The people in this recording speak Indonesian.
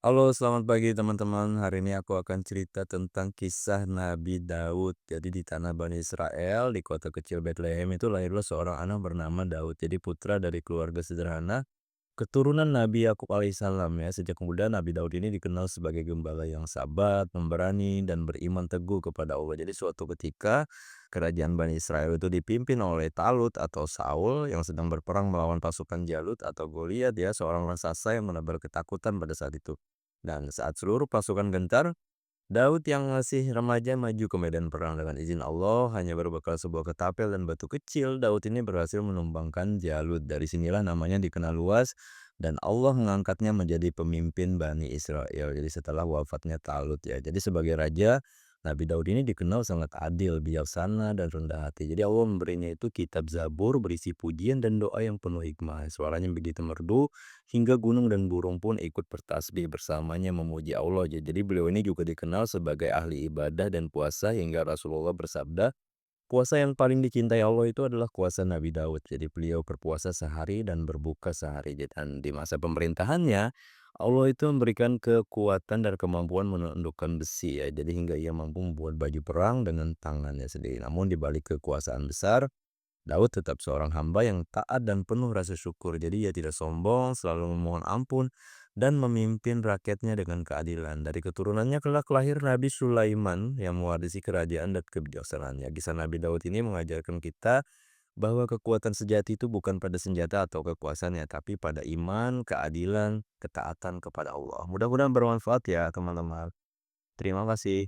Halo, selamat pagi teman-teman. Hari ini aku akan cerita tentang kisah Nabi Daud. Jadi di tanah Bani Israel, di kota kecil Bethlehem itu lahirlah seorang anak bernama Daud. Jadi putra dari keluarga sederhana, keturunan Nabi Yakub alaihissalam ya. Sejak muda Nabi Daud ini dikenal sebagai gembala yang sabar, pemberani, dan beriman teguh kepada Allah. Jadi suatu ketika kerajaan Bani Israel itu dipimpin oleh Talut atau Saul yang sedang berperang melawan pasukan Jalut atau Goliat ya, seorang raksasa yang menebar ketakutan pada saat itu. Dan saat seluruh pasukan gentar, Daud yang masih remaja maju ke medan perang dengan izin Allah, hanya berbekal sebuah ketapel dan batu kecil. Daud ini berhasil menumbangkan Jalut. Dari sinilah namanya dikenal luas dan Allah mengangkatnya menjadi pemimpin Bani Israel. Jadi setelah wafatnya Talut ya. Jadi sebagai raja, Nabi Daud ini dikenal sangat adil, bijaksana, dan rendah hati. Jadi Allah memberinya itu kitab Zabur berisi pujian dan doa yang penuh hikmah. Suaranya begitu merdu hingga gunung dan burung pun ikut bertasbih bersamanya memuji Allah. Jadi beliau ini juga dikenal sebagai ahli ibadah dan puasa hingga Rasulullah bersabda, puasa yang paling dicintai Allah itu adalah puasa Nabi Daud. Jadi beliau berpuasa sehari dan berbuka sehari. Dan di masa pemerintahannya, Allah itu memberikan kekuatan dan kemampuan menundukkan besi ya. Jadi hingga ia mampu membuat baju perang dengan tangannya sendiri. Namun di balik kekuasaan besar, Daud tetap seorang hamba yang taat dan penuh rasa syukur. Jadi ia tidak sombong, selalu memohon ampun, dan memimpin rakyatnya dengan keadilan. Dari keturunannya kelak lahir Nabi Sulaiman yang mewarisi kerajaan dan kebijaksanaannya. Kisah Nabi Daud ini mengajarkan kita bahwa kekuatan sejati itu bukan pada senjata atau kekuasaannya, tapi pada iman, keadilan, ketaatan kepada Allah. Mudah-mudahan bermanfaat ya teman-teman. Terima kasih.